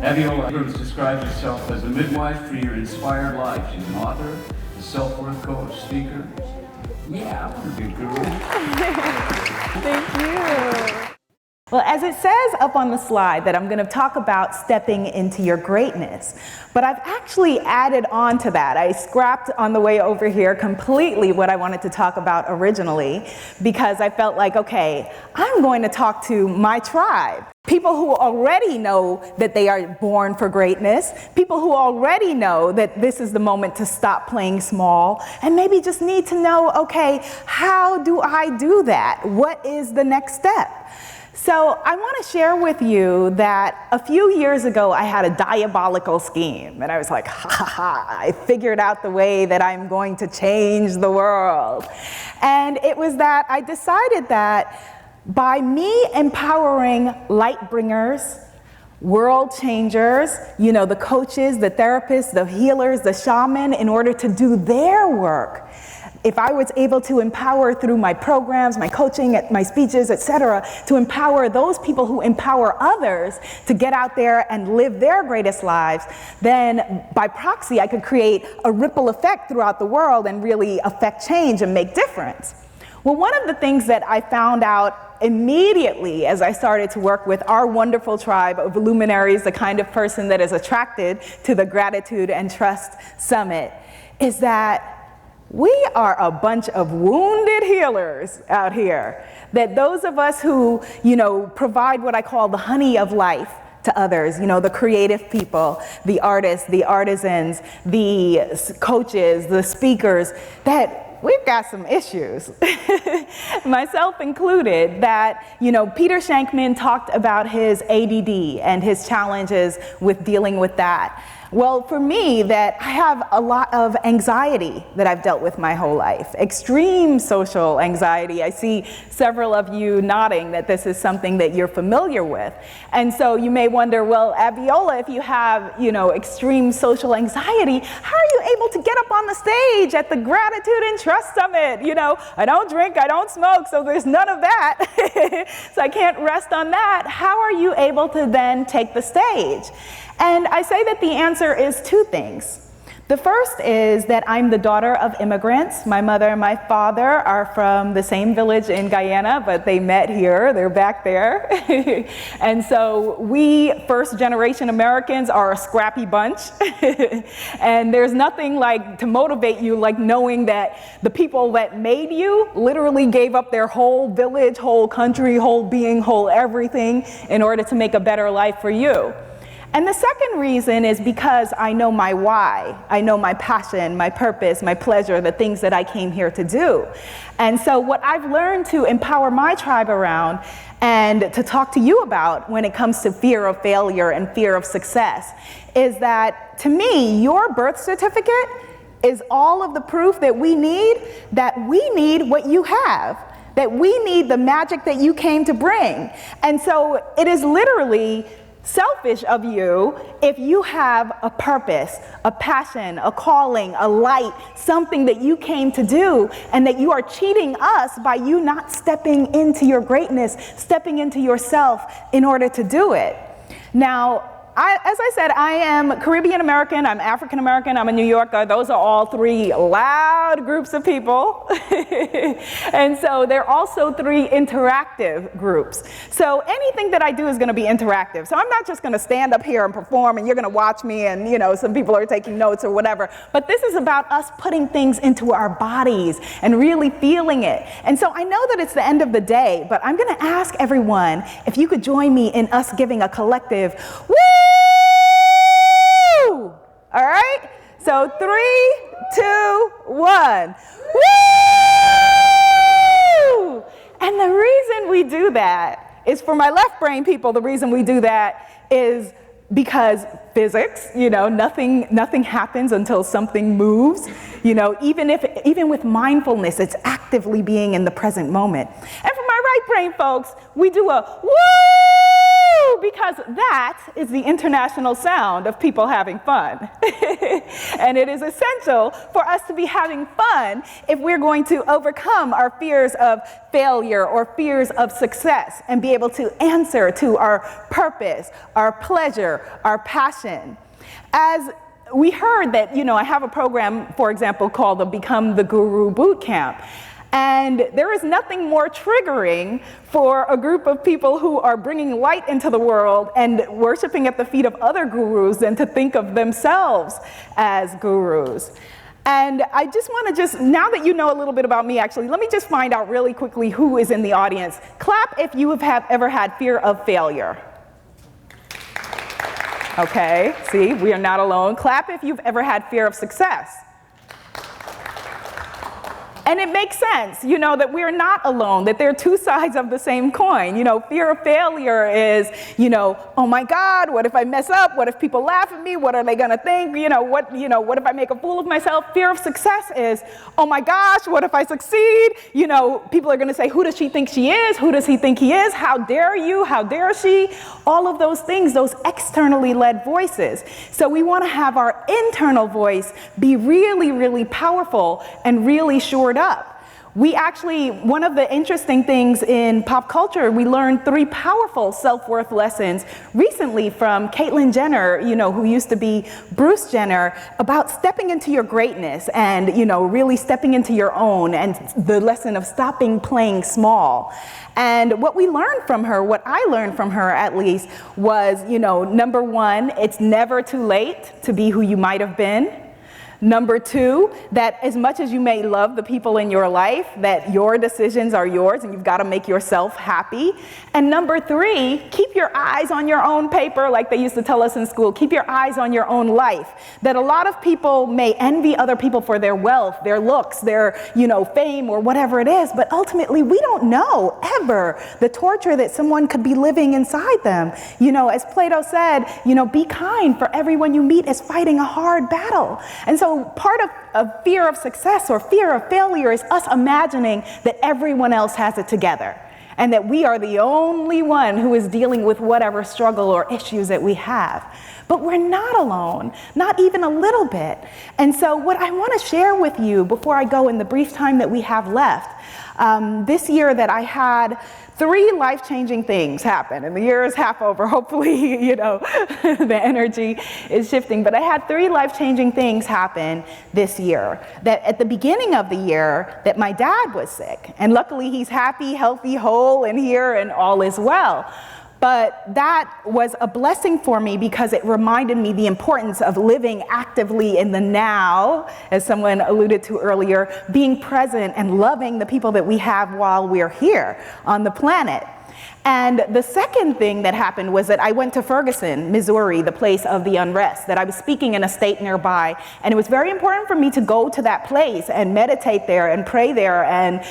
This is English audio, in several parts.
Abiola Abrams describes herself as a midwife for your inspired life. She's an author, a self-worth coach, speaker. Yeah, I want to be a guru. Thank you. Well, as it says up on the slide that I'm going to talk about stepping into your greatness, but I've actually added on to that. I scrapped on the way over here completely what I wanted to talk about originally because I felt like, okay, I'm going to talk to my tribe. People who already know that they are born for greatness, people who already know that this is the moment to stop playing small, and maybe just need to know, okay, how do I do that? What is the next step? So I want to share with you that a few years ago I had a diabolical scheme, and I was like, ha ha ha, I figured out the way that I'm going to change the world. And it was that I decided that by me empowering light bringers, world changers, you know, the coaches, the therapists, the healers, the shaman, in order to do their work, if I was able to empower through my programs, my coaching, my speeches, etc., to empower those people who empower others to get out there and live their greatest lives, then by proxy, I could create a ripple effect throughout the world and really affect change and make difference. Well, one of the things that I found out immediately as I started to work with our wonderful tribe of luminaries, the kind of person that is attracted to the Gratitude and Trust Summit, is that we are a bunch of wounded healers out here. That those of us who, you know, provide what I call the honey of life to others, you know, the creative people, the artists, the artisans, the coaches, the speakers, that we've got some issues, myself included, that, you know, Peter Shankman talked about his ADD and his challenges with dealing with that. Well, for me, that I have a lot of anxiety that I've dealt with my whole life, extreme social anxiety. I see several of you nodding that this is something that you're familiar with. And so you may wonder, well, Abiola, if you have, you know, extreme social anxiety, how are you able to get up on the stage at the Gratitude and Trust Summit? You know, I don't drink, I don't smoke, so there's none of that. So I can't rest on that. How are you able to then take the stage? And I say that the answer is two things. The first is that I'm the daughter of immigrants. My mother and my father are from the same village in Guyana, but they met here, they're back there. And so we first generation Americans are a scrappy bunch. And there's nothing like to motivate you like knowing that the people that made you literally gave up their whole village, whole country, whole being, whole everything in order to make a better life for you. And the second reason is because I know my why. I know my passion, my purpose, my pleasure, the things that I came here to do. And so what I've learned to empower my tribe around and to talk to you about when it comes to fear of failure and fear of success is that, to me, your birth certificate is all of the proof that we need what you have, that we need the magic that you came to bring. And so it is literally selfish of you if you have a purpose, a passion, a calling, a light, something that you came to do, and that you are cheating us by you not stepping into your greatness, stepping into yourself in order to do it. Now, as I said, I am Caribbean American, I'm African American, I'm a New Yorker. Those are all three loud groups of people. And so they're also three interactive groups. So anything that I do is going to be interactive. So I'm not just going to stand up here and perform and you're going to watch me and, you know, some people are taking notes or whatever. But this is about us putting things into our bodies and really feeling it. And so I know that it's the end of the day, but I'm going to ask everyone if you could join me in us giving a collective woo! All right? So 3, 2, 1. Woo! And the reason we do that is, for my left brain people, the reason we do that is because physics, you know, nothing happens until something moves. You know, even with mindfulness, it's actively being in the present moment. And for my right brain folks, we do a woo! because that is the international sound of people having fun. And it is essential for us to be having fun if we're going to overcome our fears of failure or fears of success and be able to answer to our purpose, our pleasure, our passion. As we heard that, I have a program, for example, called the Become the Guru Bootcamp. And there is nothing more triggering for a group of people who are bringing light into the world and worshiping at the feet of other gurus than to think of themselves as gurus. And I just want to now that you know a little bit about me, actually, let me just find out really quickly who is in the audience. Clap if you have ever had fear of failure. Okay, see, we are not alone. Clap if you've ever had fear of success. And it makes sense, that we're not alone, that they're two sides of the same coin. Fear of failure is, oh my God, what if I mess up? What if people laugh at me? What are they gonna think? What if I make a fool of myself? Fear of success is, oh my gosh, what if I succeed? People are gonna say, who does she think she is? Who does he think he is? How dare you? How dare she? All of those things, those externally led voices. So we wanna have our internal voice be really, really powerful and really shored up. We actually, one of the interesting things in pop culture, we learned 3 powerful self-worth lessons recently from Caitlyn Jenner, who used to be Bruce Jenner, about stepping into your greatness and, really stepping into your own, and the lesson of stopping playing small. And what we learned from her, what I learned from her at least, was, number 1, it's never too late to be who you might have been. Number 2, that as much as you may love the people in your life, that your decisions are yours and you've got to make yourself happy. And number 3, keep your eyes on your own paper, like they used to tell us in school. Keep your eyes on your own life. That a lot of people may envy other people for their wealth, their looks, their, fame or whatever it is, but ultimately we don't know ever the torture that someone could be living inside them. As Plato said, be kind, for everyone you meet is fighting a hard battle. And so part of fear of success or fear of failure is us imagining that everyone else has it together and that we are the only one who is dealing with whatever struggle or issues that we have. But we're not alone, not even a little bit. And so what I want to share with you before I go in the brief time that we have left, this year that I had 3 life-changing things happen, and the year is half over. Hopefully, the energy is shifting. But I had 3 life-changing things happen this year. That at the beginning of the year, that my dad was sick, and luckily he's happy, healthy, whole, and here, and all is well. But that was a blessing for me because it reminded me the importance of living actively in the now, as someone alluded to earlier, being present and loving the people that we have while we're here on the planet. And the second thing that happened was that I went to Ferguson, Missouri, the place of the unrest, that I was speaking in a state nearby. And it was very important for me to go to that place and meditate there and pray there and,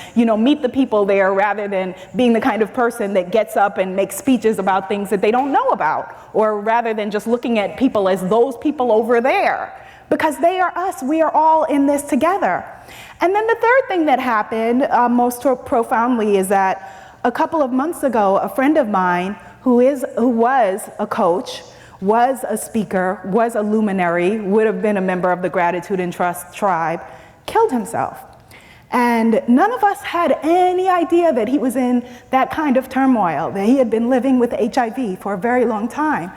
meet the people there rather than being the kind of person that gets up and makes speeches about things that they don't know about, or rather than just looking at people as those people over there. Because they are us, we are all in this together. And then the third thing that happened most profoundly is that a couple of months ago, a friend of mine who was a coach, was a speaker, was a luminary, would have been a member of the Gratitude and Trust tribe, killed himself. And none of us had any idea that he was in that kind of turmoil, that he had been living with HIV for a very long time.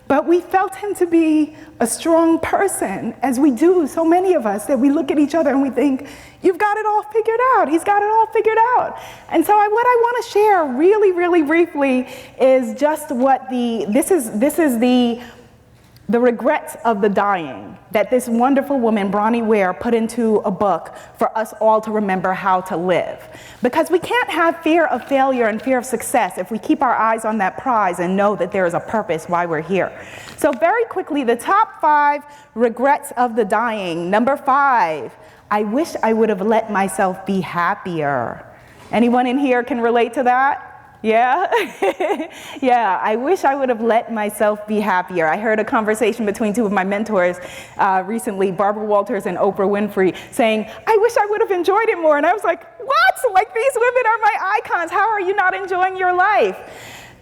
But we felt him to be a strong person, as we do, so many of us, that we look at each other and we think, you've got it all figured out, he's got it all figured out. And so what I want to share really, really briefly is just what this is the regrets of the dying that this wonderful woman, Bronnie Ware, put into a book for us all to remember how to live. Because we can't have fear of failure and fear of success if we keep our eyes on that prize and know that there is a purpose why we're here. So very quickly, the top 5 regrets of the dying. Number 5, I wish I would have let myself be happier. Anyone in here can relate to that? Yeah? Yeah, I wish I would have let myself be happier. I heard a conversation between 2 of my mentors recently, Barbara Walters and Oprah Winfrey, saying, I wish I would have enjoyed it more. And I was like, what? Like, these women are my icons. How are you not enjoying your life?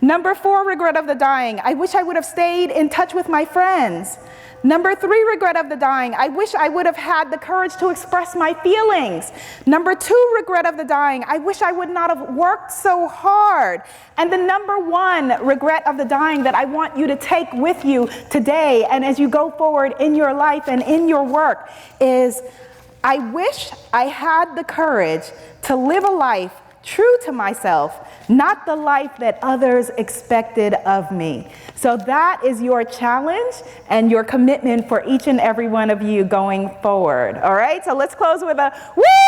Number 4, regret of the dying. I wish I would have stayed in touch with my friends. Number 3, regret of the dying. I wish I would have had the courage to express my feelings. Number 2, regret of the dying. I wish I would not have worked so hard. And the number 1 regret of the dying that I want you to take with you today and as you go forward in your life and in your work is, I wish I had the courage to live a life true to myself, not the life that others expected of me. So that is your challenge and your commitment for each and every one of you going forward. All right, so let's close with a woo!